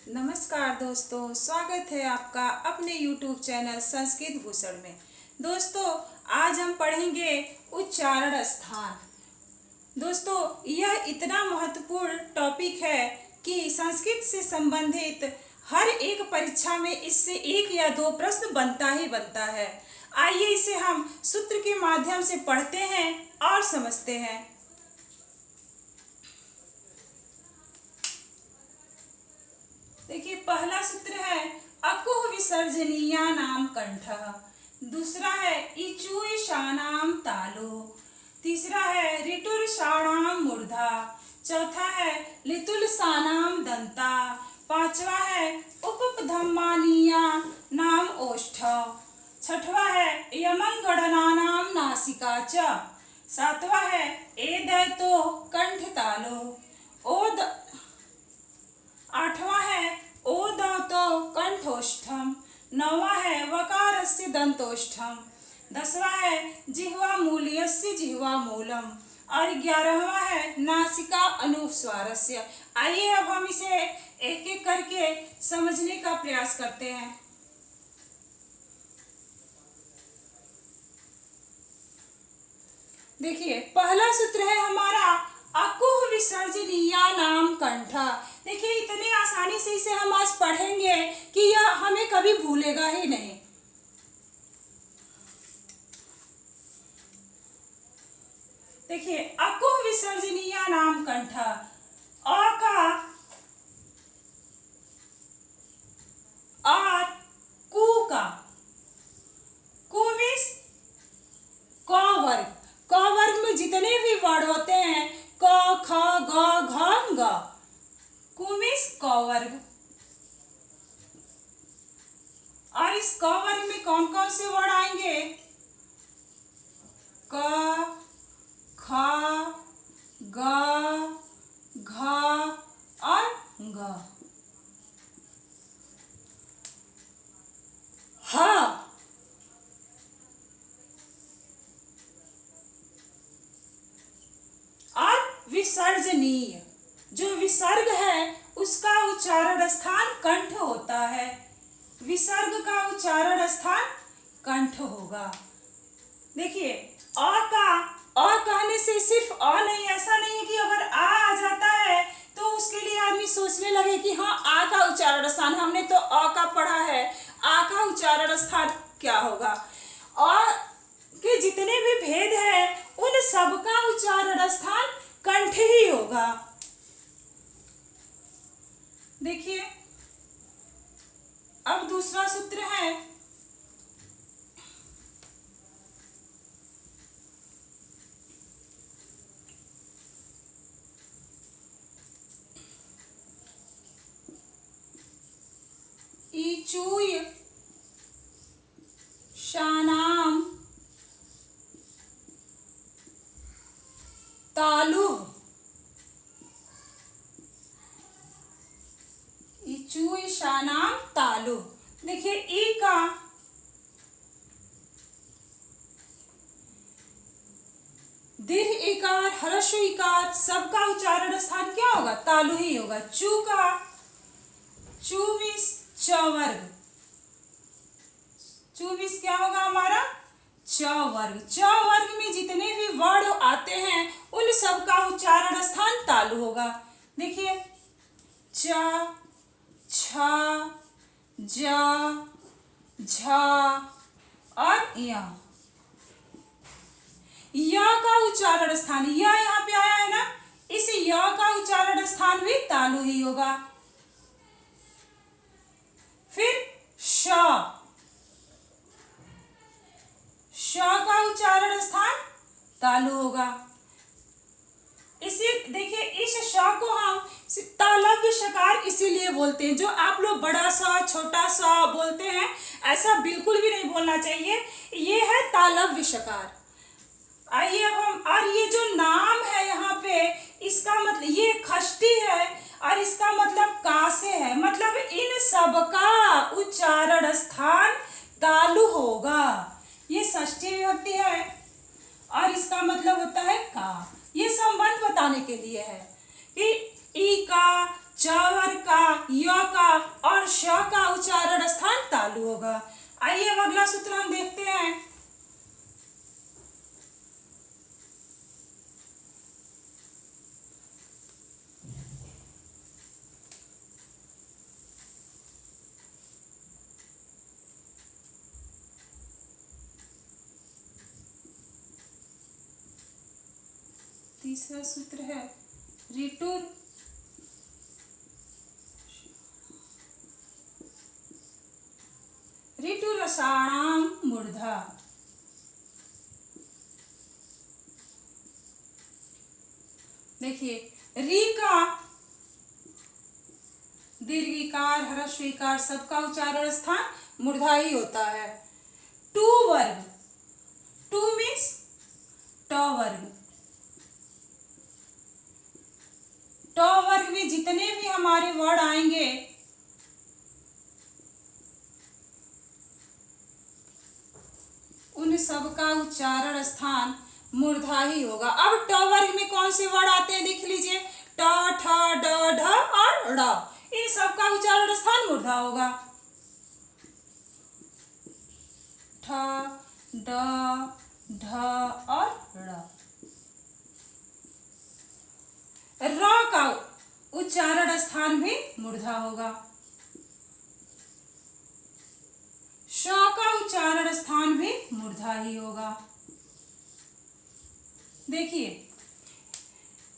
नमस्कार दोस्तों, स्वागत है आपका अपने YouTube चैनल संस्कृत भूषण में। दोस्तों, आज हम पढ़ेंगे उच्चारण स्थान। दोस्तों, यह इतना महत्वपूर्ण टॉपिक है कि संस्कृत से संबंधित हर एक परीक्षा में इससे एक या दो प्रश्न बनता ही बनता है। आइए इसे हम सूत्र के माध्यम से पढ़ते हैं और समझते हैं। देखिए, पहला सूत्र है अकुह विसर्जनीयानाम कंठः। दूसरा है इचुईशानाम तालु। तीसरा है ऋटुरषाणाम मूर्धा। चौथा है लितुलसानाम दंता। पांचवा है उपपधम्मानीया नाम ओष्ठ। छठवा है यमंगणनानाम नासिका च। सातवा है एदैतो कंठ तालो। आठवां है ओदौतो कंठोष्ठम। नौवां है वकारस्य दंतोष्ठम। 10वां है जिह्वा मूल्यस्य जिह्वा मूलम। और 11वां है नासिका अनुस्वारस्य। आइए अब हम इसे एक एक करके समझने का प्रयास करते हैं। देखिए, पहला सूत्र है हमारा अकुह विसर्जनीयानाम कंठ। देखिए, इतने आसानी से इसे हम आज पढ़ेंगे कि यह हमें कभी भूलेगा ही नहीं। देखिए, अकुह विसर्जनीयानाम कंठ। अ का और कु का। कु मीन्स क वर्ग। क वर्ग में जितने भी वर्ड होते हैं क ख ग घ ग। कु मीन्स क वर्ग। और इस क वर्ग में कौन कौन से वर्ड आएंगे? क ख ग घ और ग। ह और विसर्जनीय। जो विसर्ग है उसका उच्चारण स्थान कंठ होता है। विसर्ग का उच्चारण स्थान कंठ होगा। देखिए, अ कहने से सिर्फ अ नहीं, ऐसा नहीं है कि अगर आ जाता है तो उसके लिए आदमी सोचने लगे कि हाँ, आ का उच्चारण स्थान, हमने तो अ का पढ़ा है, आ का उच्चारण स्थान क्या होगा। अ के जितने भी भेद हैं उन सबका उच्चारण स्थान कंठ ही होगा। देखिए, अब दूसरा सूत्र है इचुय शानाम तालु। इचुईशानाम तालु। देखिए, ई का दीर्घ इकार ह्रस्व इकार सबका उच्चारण स्थान क्या होगा? तालु ही होगा। चू का चू मीन्स च वर्ग। चू मीन्स क्या होगा हमारा? च वर्ग। च वर्ग में जितने भी वर्ड आते हैं उन सबका उच्चारण स्थान तालु होगा। देखिए, च छ ज झ और य का उच्चारण स्थान, यहाँ पे आया है ना, इस य का उच्चारण स्थान भी तालु ही होगा। फिर श का उच्चारण स्थान तालु होगा। इसी देखिए, इस श को हम तालव्य षकार इसीलिए बोलते हैं। जो आप लोग बड़ा सा छोटा सा बोलते हैं, ऐसा बिल्कुल भी नहीं बोलना चाहिए। ये है तालव्य षकार। आइए अब हम, और ये जो नाम है यहाँ पे, इसका मतलब ये खष्टी है और इसका मतलब का से है। मतलब इन सब का उच्चारण स्थान तालु होगा। ये षष्ठी विभक्ति है और इसका मतलब होता है का। ये संबंध बताने के लिए है कि ई का च वर्ग का, य का और श का उच्चारण स्थान तालु होगा। आइए अब अगला सूत्र हम देखते हैं। तीसरा सूत्र है ऋटुर ऋटुरसाणाम मूर्धा। देखिए री का दीर्घिकार ह्रस्वीकार सबका उच्चारण स्थान मूर्धा ही होता है। टू वर्ग, टू मीन्स ट वर्ग, ट वर्ग में जितने भी हमारे वर्ड आएंगे उन सबका उच्चारण स्थान मूर्धा ही होगा। अब ट वर्ग में कौन से वर्ड आते हैं देख लीजिए, ट ठ ड ढ और ड़, इन सबका उच्चारण स्थान मूर्धा होगा। ठ ड ढ और ड़। र का उच्चारण स्थान भी मूर्धा होगा। श का उच्चारण स्थान भी मूर्धा ही होगा। देखिए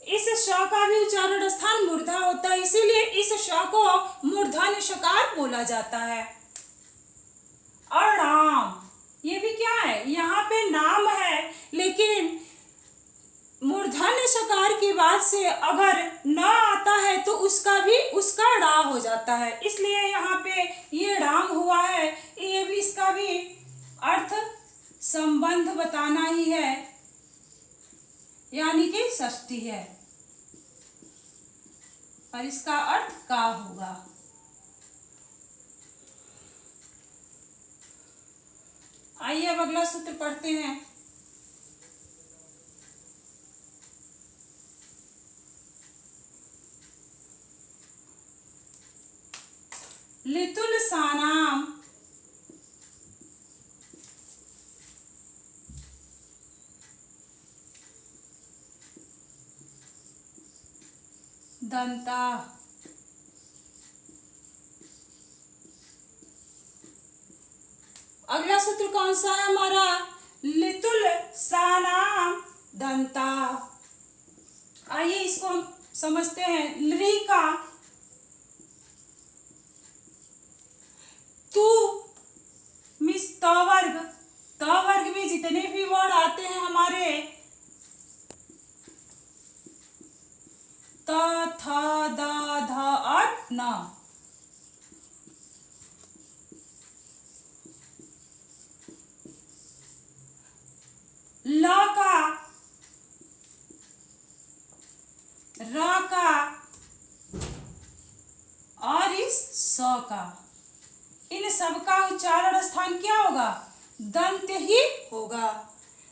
इस श का भी उच्चारण स्थान मूर्धा होता है, इसीलिए इस श को मूर्धन्य षकार बोला जाता है। और नाम, ये भी क्या है, यहाँ पे नाम है लेकिन मूर्धन्य षकार के बाद से अगर न आता है तो उसका ड़ा हो जाता है, इसलिए यहाँ पे ये राम हुआ है। ये भी इसका भी अर्थ संबंध बताना ही है, यानी कि षष्ठी है और इसका अर्थ का होगा। आइए अब अगला सूत्र पढ़ते हैं। लितुल सानाम दंता। अगला सूत्र कौन सा है हमारा, लितुल सानाम दंता। आइए इसको हम समझते हैं। ली का तू मिस त वर्ग, त वर्ग में जितने भी वर्ड आते हैं हमारे त थ द ध और न, ल का, र का और इस स का, इन सबका उच्चारण स्थान क्या होगा, दंत ही होगा।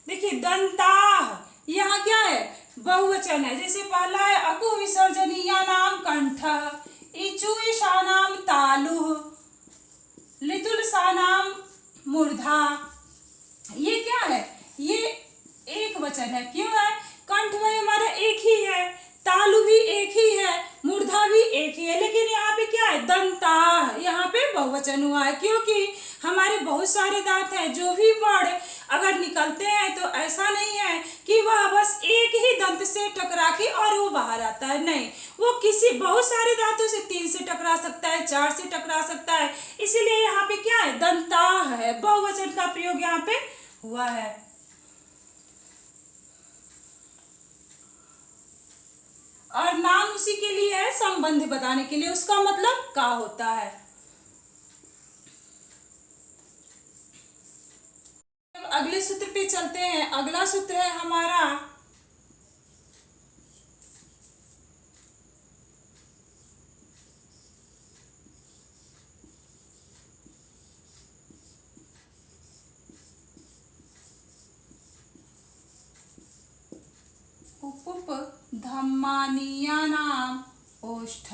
देखिए दंता, यहाँ क्या है, बहुवचन है। जैसे पहला है अकु विसर्जनीया नाम कंठ, इचु ईशानाम तालु, लितुल सानाम मूर्धा। ये क्या है, ये एक वचन है। क्यों है, कंठ में हमारा एक ही है, तालु भी एक ही है, मूर्धा भी एक ही है, लेकिन यहाँ पे क्या है, दंता, यहाँ पे बहुवचन हुआ है क्योंकि हमारे बहुत सारे दांत हैं। जो भी वर्ड अगर निकलते हैं तो ऐसा नहीं है कि वह बस एक ही दंत से टकरा के और वो बाहर आता है, नहीं, वो किसी बहुत सारे दांतों से 3 से टकरा सकता है, 4 से टकरा सकता है। इसीलिए यहाँ पे क्या है, दंता है, बहुवचन का प्रयोग यहाँ पे हुआ है। और नाम उसी के लिए है, संबंध बताने के लिए, उसका मतलब का होता है। अगले सूत्र पे चलते हैं। अगला सूत्र है हमारा उपुप धम्मानीयानाम ओष्ठ।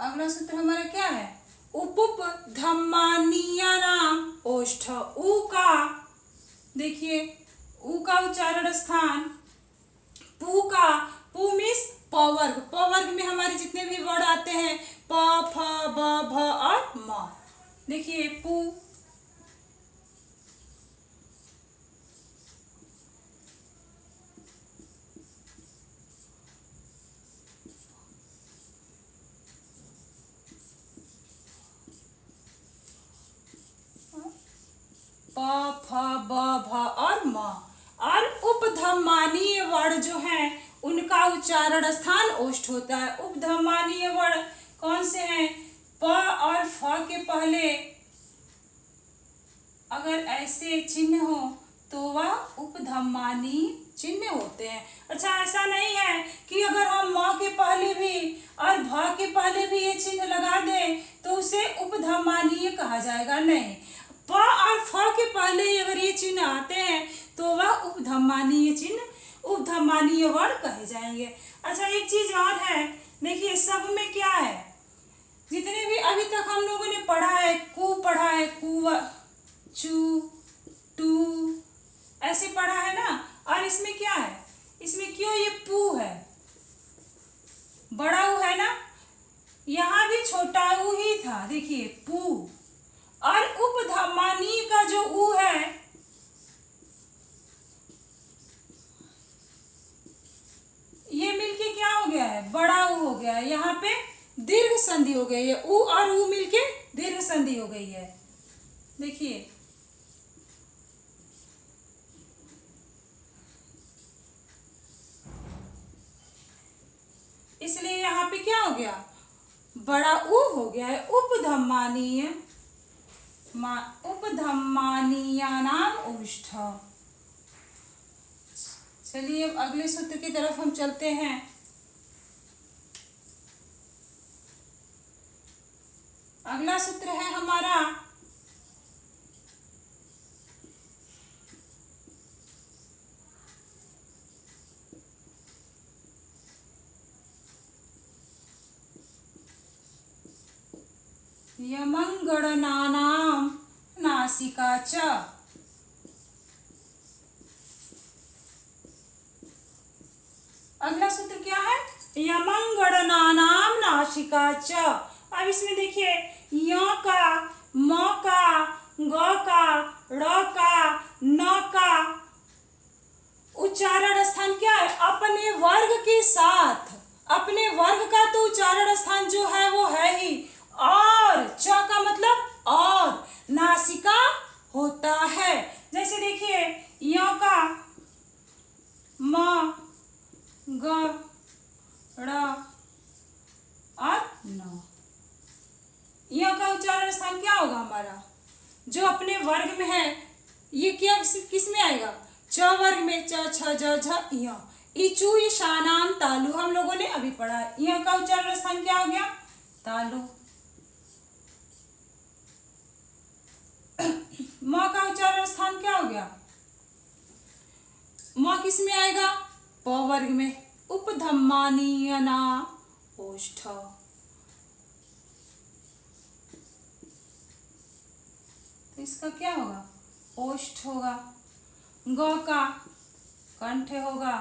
अगला सूत्र हमारा क्या है? उपुप धम्मानीया नाम ओष्ठ। ऊ का, देखिए ऊ का उच्चारण स्थान, पू का, पू मीन्स पवर्ग। पवर्ग में हमारे जितने भी वर्ड आते हैं प, फ, ब, भ और म। देखिए पू, प, फ, ब, भ और म। और उपधम्मानीय वर्ण जो हैं उनका उच्चारण स्थान ओष्ठ होता है। उपधम्मानीय वर्ण कौन से हैं? प और फ के पहले अगर ऐसे चिन्ह हो तो वह उपधम्मानीय चिन्ह होते हैं। अच्छा, ऐसा नहीं है कि अगर हम म के पहले भी और भ के पहले भी ये चिन्ह लगा दें तो उसे उपधम्मानीय कहा जाएगा, नहीं। प और फ के पहले ही अगर ये चिन्ह आते हैं तो वह उपधम्मानीय चिन्ह, उपधम्मानीय वर्ण कहे जाएंगे। अच्छा, एक चीज और है, देखिए सब में क्या है, जितने भी अभी तक हम लोगों ने पढ़ा है, कु पढ़ा है, कु, चू, टू, ऐसे पढ़ा है ना। और इसमें क्या है, इसमें क्यों ये पू है, बड़ा ऊ है ना, यहाँ भी छोटा ऊ ही था। देखिए पू और उपधम्मानीय का जो ऊ है, ये मिलके क्या हो गया है, बड़ा ऊ हो गया है। यहाँ पे दीर्घ संधि हो गई है, ऊ और ऊ मिलके दीर्घ संधि हो गई है। देखिए इसलिए यहाँ पे क्या हो गया, बड़ा ऊ हो गया है। उपधम्मानीय, उपधम्मानीया नाम ओष्ठ। चलिए अब अगले सूत्र की तरफ हम चलते हैं। अगला सूत्र है हमारा यमंगणनानाम नासिका च। अगला सूत्र क्या है, यमंगणनानाम नासिका च। अब इसमें देखिए य का, म का, ग का, ड़ का, न का उच्चारण स्थान क्या है, अपने वर्ग के साथ। अपने वर्ग का तो उच्चारण स्थान जो है वो है ही, और च का मतलब और, नासिका होता है। जैसे देखिए य का, म, ग, ड़ और न, य का उच्चारण स्थान क्या होगा हमारा, जो अपने वर्ग में है, ये क्या किस में आएगा, च वर्ग में, च, छ, ज, झ, य। इचू ईशानाम तालु हम लोगों ने अभी पढ़ा है। य का उच्चारण स्थान क्या हो गया, तालु। म का उच्चारण स्थान क्या हो गया, म किस में आएगा, प वर्ग में। उपधम्मानीय नाम ओष्ठ। तो इसका क्या होगा, ओष्ठ होगा। ग का कंठ होगा,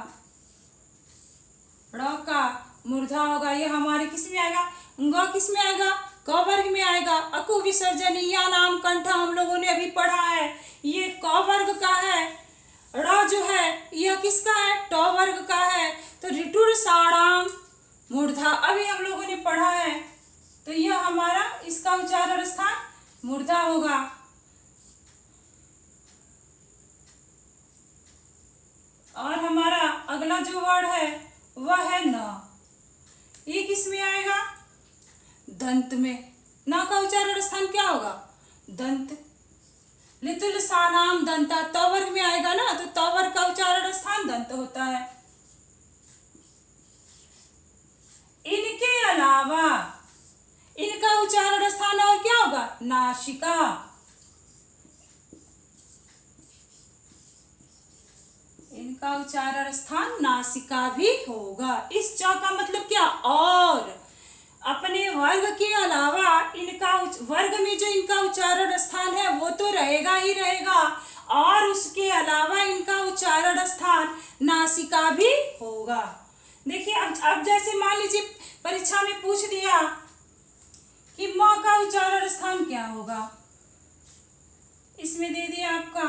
ड़ का मूर्धा होगा। ये हमारे किस में आएगा, ग किस में आएगा, क वर्ग में आएगा। अकु विसर्जनीय नाम कंठ हम लोगों ने अभी पढ़ा है, ये क वर्ग का है। ड़ जो है यह किसका है, ट वर्ग का है। तो ऋटुर साणाम मूर्धा अभी हम लोगों ने पढ़ा है, तो यह हमारा इसका उच्चारण स्थान मूर्धा होगा। और हमारा अगला जो वर्ड है वह है न। ये किस में आएगा, दंत में। न का उच्चारण स्थान क्या होगा, दंत। लितुल सानाम दंता त वर्ग में आएगा ना, तो त वर्ग का उच्चारण स्थान दंत होता है। इनके अलावा इनका उच्चारण स्थान और क्या होगा, नासिका। इनका उच्चारण स्थान नासिका भी होगा। इस च का मतलब क्या, और। अपने वर्ग के अलावा इनका वर्ग में जो इनका उच्चारण स्थान है वो तो रहेगा ही रहेगा, और उसके अलावा इनका उच्चारण स्थान नासिका भी होगा। देखिए अब जैसे मान लीजिए परीक्षा में पूछ दिया कि म का उच्चारण स्थान क्या होगा, इसमें दे दिया आपका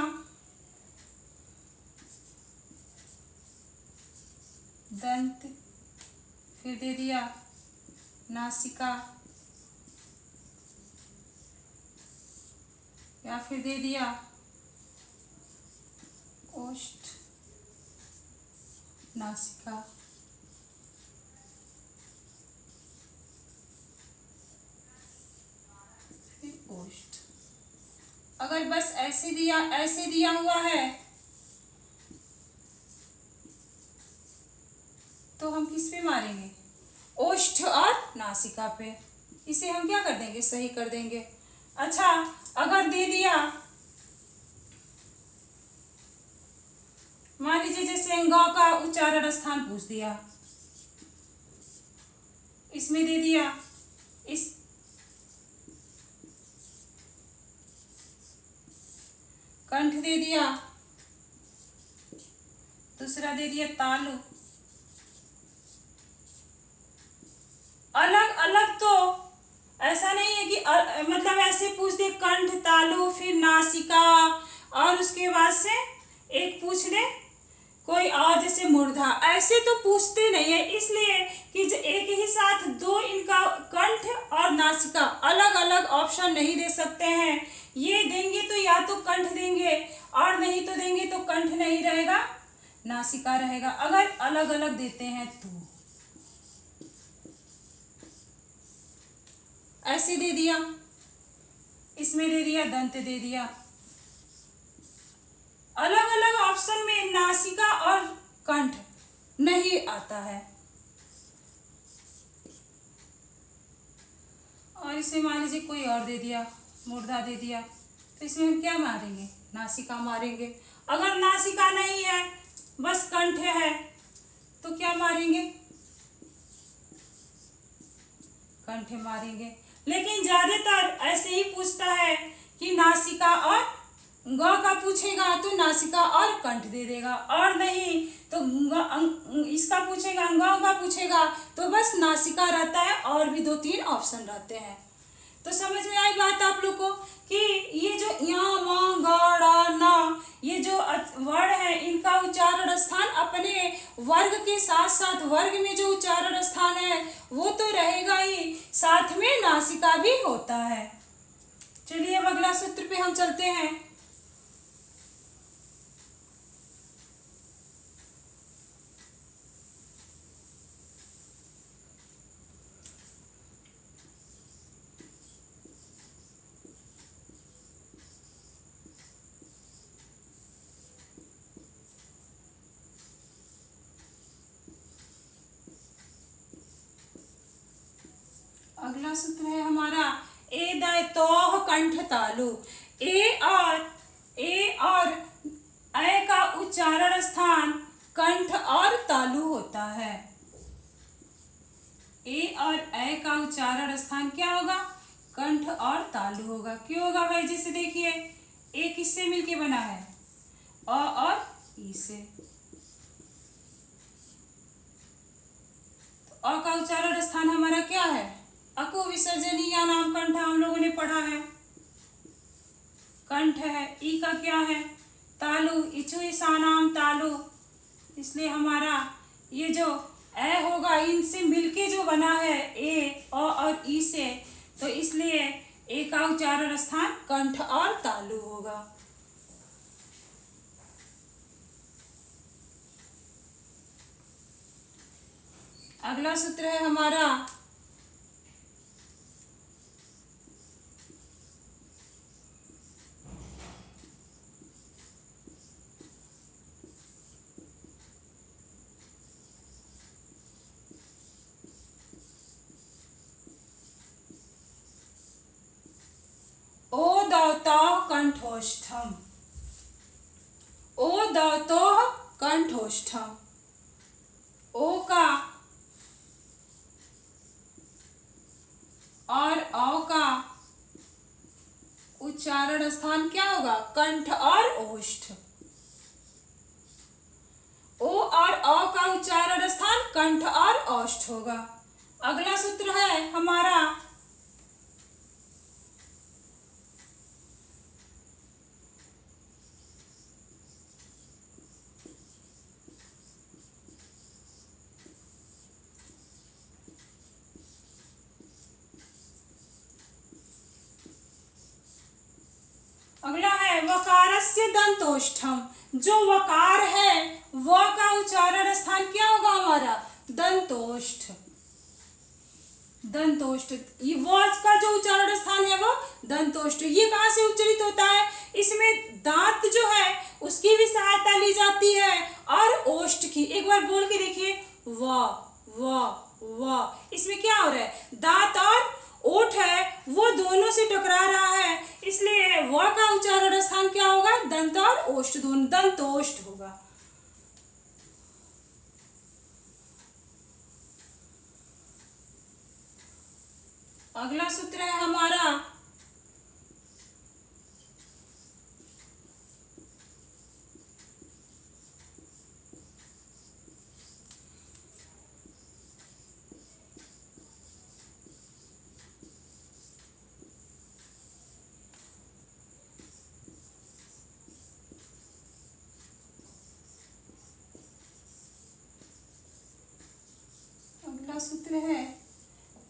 दंत, फिर दे दिया नासिका, या फिर दे दिया ओष्ठ नासिका, फिर ओष्ठ। अगर बस ऐसे दिया हुआ है तो हम किस पे मारेंगे? ओष्ठ और नासिका पे। इसे हम क्या कर देंगे? सही कर देंगे। अच्छा, अगर दे दिया मान लीजिए जैसे ग का उच्चारण स्थान पूछ दिया, इसमें दे दिया इस कंठ दे दिया, दूसरा दे दिया तालु। अलग अलग तो ऐसा नहीं है कि मतलब ऐसे पूछ दे कंठ तालु फिर नासिका और उसके बाद से एक पूछ ले कोई और जैसे मूर्धा, ऐसे तो पूछते नहीं है, इसलिए कि एक ही साथ दो इनका कंठ और नासिका अलग अलग ऑप्शन नहीं दे सकते हैं। ये देंगे तो या तो कंठ देंगे और नहीं तो देंगे तो कंठ नहीं रहेगा, नासिका रहेगा। अगर अलग अलग देते हैं तो ऐसे दे दिया, इसमें दे दिया दंत दे दिया। अलग अलग ऑप्शन में नासिका और कंठ नहीं आता है। और इसमें मान लीजिए कोई और दे दिया, मूर्धा दे दिया, तो इसमें हम क्या मारेंगे? नासिका मारेंगे। अगर नासिका नहीं है बस कंठ है तो क्या मारेंगे? कंठ मारेंगे। लेकिन ज्यादातर ऐसे ही पूछता है कि नासिका और ग का पूछेगा तो नासिका और कंठ दे देगा, और नहीं तो इसका पूछेगा ग का पूछेगा तो बस नासिका रहता है, और भी 2-3 ऑप्शन रहते हैं। तो समझ में आई बात आप लोग को कि ये जो या म ग ड़ न ये जो वर्ण है इनका उच्चारण स्थान अपने वर्ग के साथ साथ वर्ग में जो उच्चारण स्थान है वो तो रहेगा ही, साथ में नासिका भी होता है। चलिए अब अगला सूत्र पे हम चलते हैं। अगला सूत्र है हमारा ए दाय तोह कंठ तालु। ए और ऐ का उच्चारण स्थान कंठ और तालु होता है। ए और ऐ का उच्चारण स्थान क्या होगा? कंठ और तालु होगा। क्यों होगा भाई? जैसे देखिए ए किससे मिलके बना है? अ और ई से। तो अ का उच्चारण स्थान हमारा क्या है? अकु विसर्जनीय नाम कंठ हम लोगों ने पढ़ा है, कंठ है। ई का क्या है? तालु, इचु ईसानाम तालु। इसलिए हमारा ये जो ए होगा इनसे मिलके जो बना है ए और ई से, तो इसलिए ए का उच्चारण स्थान कंठ और तालु होगा। अगला सूत्र है हमारा ओ दौतोह कंठोष्ठम। ओ दौतोह कंठोष्ठम। ओ का और औ का उच्चारण स्थान क्या होगा? कंठ और ओष्ठ। ओ और अ का उच्चारण स्थान कंठ और ओष्ठ होगा। अगला सूत्र है हमारा वकारस्य दंतोष्ठम। जो वकार है वह का उच्चारण स्थान क्या होगा हमारा? दंतोष्ठ। दंतोष्ठ, ये वॉच का जो उच्चारण स्थान है वो दंतोष्ठ। ये कहाँ से उच्चारित होता है? इसमें दांत जो है उसकी भी सहायता ली जाती है और ओष्ठ की। एक बार बोल के देखिए, व। इसमें क्या हो रहा है? दांत और ओठ है वो दोनों से टकरा रहा है, इसलिए व का उच्चारण स्थान क्या होगा? दंत और ओष्ठ दोनों, दंतोष्ठ होगा। अगला सूत्र है हमारा सूत्र है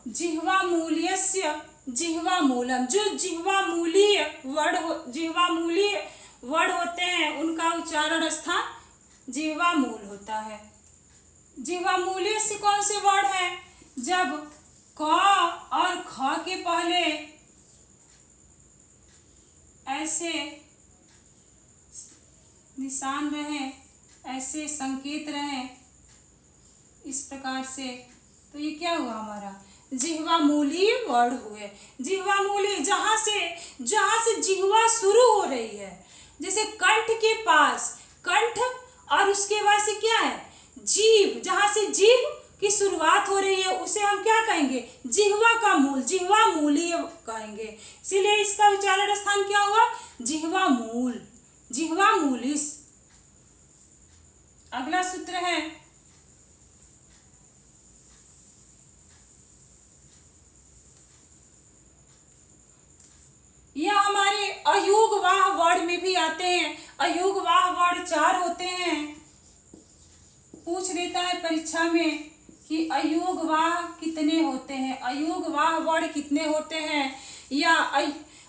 जिह्वा मूल्यस्य जिह्वा मूलम। जो जिह्वा मूलीय वर्ड होते हैं उनका उच्चारण स्थान जिह्वा मूल होता है। जिह्वा मूल्य से कौन से वर्ड है? जब क और ख के पहले ऐसे निशान रहे, ऐसे संकेत रहे इस प्रकार से, तो ये क्या हुआ हमारा? जिह्वा मूलीय वर्ड हुए। जिह्वा मूलीय जहां से जिह्वा शुरू हो रही है, जैसे कंठ के पास कंठ और उसके बाद से क्या है? जीभ। जहां से जीभ की शुरुआत हो रही है उसे हम क्या कहेंगे? जिह्वा का मूल, जिह्वा मूलीय कहेंगे। इसीलिए इसका उच्चारण स्थान क्या हुआ? जिह्वा मूल, जिह्वा मूलिस। अगला सूत्र है यह हमारे अयोगवाह वर्ड में भी आते हैं। अयोगवाह वर्ड 4 होते हैं। पूछ लेता है परीक्षा में कि अयोगवाह कितने होते हैं, अयोगवाह वर्ड कितने होते हैं, या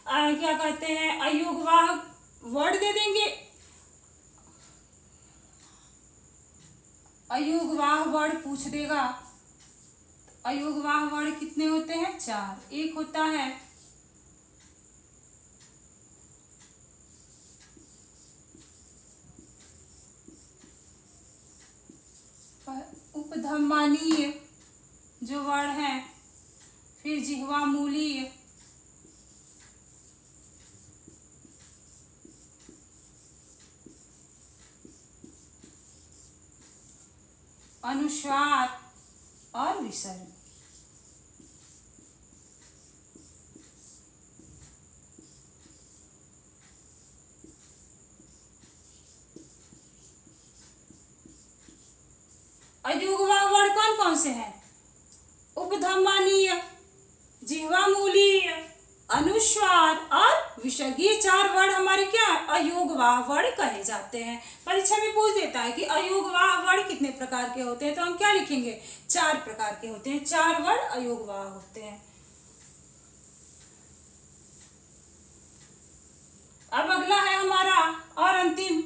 क्या कहते हैं अयोगवाह वर्ड दे देंगे। अयोगवाह वर्ड पूछ देगा। अयोगवाह वर्ड कितने होते हैं? 4। एक होता है उपधम्मानीय जो वर्ड है, फिर जिह्वा मूलीय, अनुस्वार और विसर्ग। अयोगवाह वर्ड कौन कौन से हैं? उपधम्मानीय, जिह्वा मूलीय, अनुस्वार और विसर्ग। ये 4 वर्ड हमारे क्या अयोगवाह वर्ड कहे जाते हैं। परीक्षा में पूछ देता है कि अयोगवाह वर्ड कितने प्रकार के होते हैं, तो हम क्या लिखेंगे? 4 प्रकार के होते हैं। 4 वर्ड अयोगवाह होते हैं। अब अगला है हमारा और अंतिम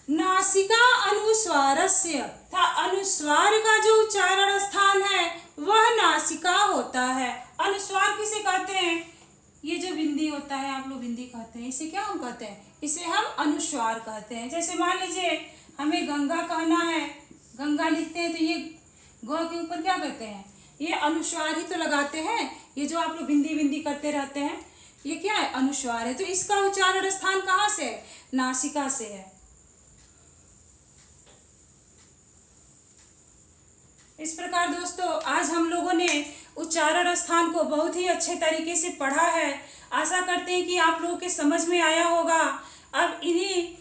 नासिका अनुस्वारस्य था। अनुस्वार का जो उच्चारण स्थान है वह नासिका होता है। अनुस्वार किसे कहते हैं? ये जो बिंदी होता है, आप लोग बिंदी कहते हैं, इसे क्या हम कहते हैं? इसे हम अनुस्वार कहते हैं। जैसे मान लीजिए हमें गंगा कहना है, गंगा लिखते हैं तो ये ग के ऊपर क्या कहते हैं? ये अनुस्वार ही तो लगाते हैं, ये जो आप लोग बिंदी बिंदी करते रहते हैं, ये क्या है? अनुस्वार है। तो इसका उच्चारण स्थान कहाँ से है? नासिका से है। इस प्रकार दोस्तों आज हम लोगों ने उच्चारण स्थान को बहुत ही अच्छे तरीके से पढ़ा है। आशा करते हैं कि आप लोगों के समझ में आया होगा। अब इन्हीं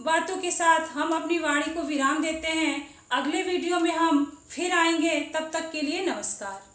बातों के साथ हम अपनी वाणी को विराम देते हैं। अगले वीडियो में हम फिर आएंगे। तब तक के लिए नमस्कार।